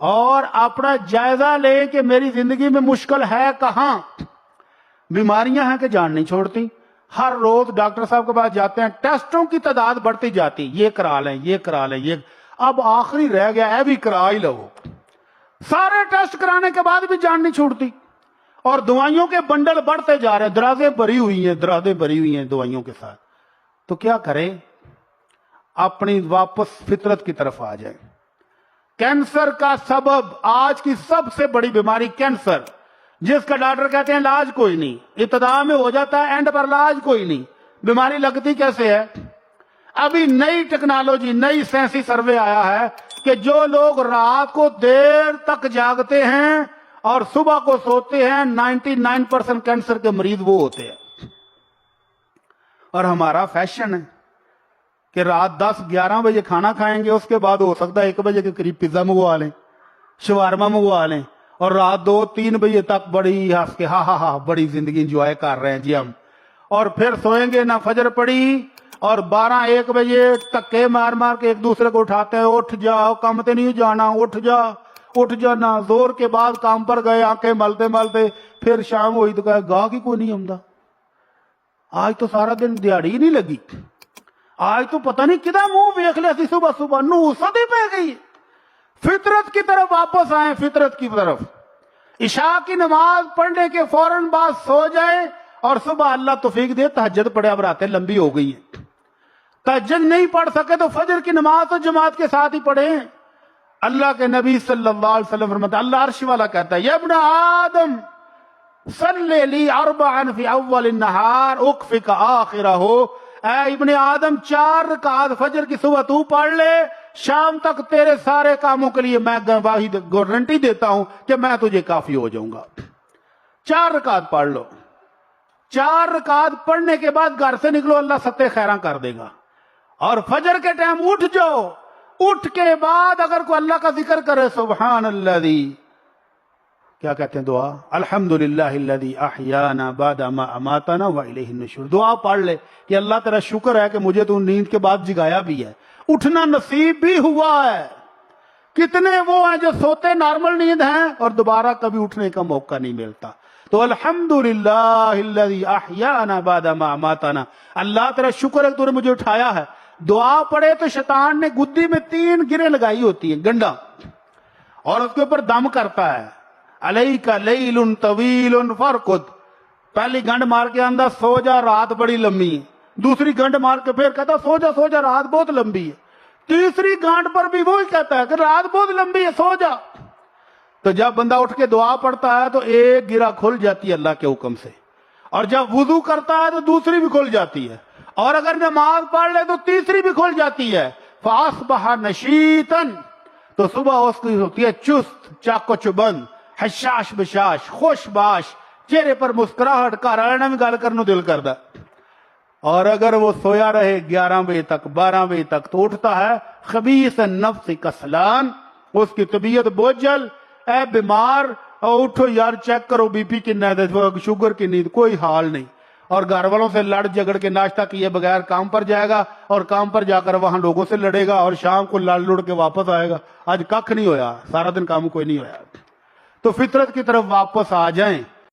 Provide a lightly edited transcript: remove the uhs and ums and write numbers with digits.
اور اپنا جائزہ لیں کہ میری زندگی میں مشکل ہے کہاں. بیماریاں ہیں کہ جان نہیں چھوڑتی. ہر روز ڈاکٹر صاحب کے پاس جاتے ہیں, ٹیسٹوں کی تعداد بڑھتی جاتی, یہ کرا لیں یہ کرا لیں, یہ اب آخری رہ گیا ہے بھی کرا ہی لو. سارے ٹیسٹ کرانے کے بعد بھی جان نہیں چھوڑتی, اور دوائیوں کے بنڈل بڑھتے جا رہے ہیں, درازیں بھری ہوئی ہیں دوائیوں کے ساتھ. تو کیا کریں؟ اپنی واپس فطرت کی طرف آ جائیں. کینسر کا سبب آج کی سب سے بڑی بیماری کینسر, جس کا ڈاکٹر کہتے ہیں علاج کوئی نہیں, ابتدا میں ہو جاتا ہے اینڈ پر علاج کوئی نہیں. بیماری لگتی کیسے ہے؟ ابھی نئی ٹیکنالوجی, نئی سائنسی سروے آیا ہے کہ جو لوگ رات کو دیر تک جاگتے ہیں اور صبح کو سوتے ہیں 99% کینسر کے مریض وہ ہوتے ہیں. اور ہمارا فیشن ہے کہ رات 10-11 بجے کھانا کھائیں گے, اس کے بعد ہو سکتا ہے 1 بجے کے قریب پیزا منگوا لیں, شوارما منگوا لیں, اور رات 2-3 بجے تک بڑی ہنس کے ہاں بڑی زندگی انجوائے کر رہے ہیں جی ہم, اور پھر سوئیں گے نہ فجر پڑی, اور 12-1 بجے تکے مار مار کے ایک دوسرے کو اٹھاتے ہیں, اٹھ جاؤ کام تے نہیں جانا, اٹھ جانا. زور کے بعد کام پر گئے, آنکھیں ملتے ملتے پھر شام ہوئی تو کہا گاہ کی کوئی نہیں آمدا, آج تو سارا دن دیہڑی ہی نہیں لگی, آج تو پتہ نہیں کدھر منہ ویکھ لیا سی صبح 9 صدی پہ گئی. فطرت کی طرف واپس آئیں, فطرت کی طرف. عشاء کی نماز پڑھنے کے فوراً بعد سو جائیں, اور صبح اللہ توفیق دے تہجد پڑھے. اب راتیں لمبی ہو گئی ہیں, تہجد نہیں پڑھ سکے تو فجر کی نماز تو جماعت کے ساتھ ہی پڑھیں. اللہ کے نبی صلی اللہ علیہ وسلم فرماتے ہیں, اللہ عرش والا کہتا ہے یا ابن آدم صلی لی 4 فی اول النہار اکفک آخرہ. اے ابن آدم 4 رکعت فجر کی صبح تو پڑھ لے, شام تک تیرے سارے کاموں کے لیے میں گواہی گارنٹی دیتا ہوں کہ میں تجھے کافی ہو جاؤں گا. 4 رکعت پڑھ لو. 4 رکعت پڑھنے کے بعد گھر سے نکلو, اللہ ستے خیراں کر دے گا. اور فجر کے ٹائم اٹھ جاؤ, اٹھ کے بعد اگر کوئی اللہ کا ذکر کرے, سبحان الذی, کیا کہتے ہیں دعا, الحمدللہ الذی احیانا بعد ما اماتنا والیہ النشور. دعا پڑھ لے کہ اللہ تیرا شکر ہے کہ مجھے تو نیند کے بعد جگایا بھی ہے, اٹھنا نصیب بھی ہوا ہے. کتنے وہ ہیں جو سوتے نارمل نیند ہیں اور دوبارہ کبھی اٹھنے کا موقع نہیں ملتا. تو الحمدللہ الذی احیانا بعد ما اماتنا, اللہ تیرا شکر ہے کہ تو نے مجھے اٹھایا ہے. دعا پڑھے تو شیطان نے گدی میں 3 گریں لگائی ہوتی ہیں, گنڈا, اور اس کے اوپر دم کرتا ہے, علیک لیل طویل فرقد. پہلی گنڈ مار کے اندر سو جا, رات بڑی لمبی ہے. دوسری گنڈ مار کے پھر کہتا سو جا رات بہت لمبی ہے. تیسری گانٹ پر بھی وہی کہتا ہے کہ رات بہت لمبی ہے, سو جا. تو جب بندہ اٹھ کے دعا پڑھتا ہے تو ایک گرہ کھل جاتی ہے اللہ کے حکم سے, اور جب وضو کرتا ہے تو دوسری بھی کھل جاتی ہے, اور اگر نماز پڑھ لے تو تیسری بھی کھل جاتی ہے. فاصبح نشیطا, تو صبح اس کی ہوتی ہے چست چاق و چبند, حشاش بشاش, خوش باش, چہرے پر مسکراہٹ, گھر والے بھی گل کرنے دل کردا. اور اگر وہ سویا رہے 11 بجے تک 12 بجے تک تو اٹھتا ہے خبیث النفس کسلان, اس کی طبیعت بوجھل, اے بیمار, اور اٹھو یار چیک کرو بی پی کتنا ہے, شوگر کی نیند, کوئی حال نہیں. اور گھر والوں سے لڑ جھگڑ کے ناشتہ کیے بغیر کام پر جائے گا, اور کام پر جا کر وہاں لوگوں سے لڑے گا, اور شام کو لڑ لڑ کے واپس آئے گا. آج ککھ نہیں ہویا, سارا دن کام کوئی نہیں ہویا. تو فطرت کی طرف واپس آ جائیں.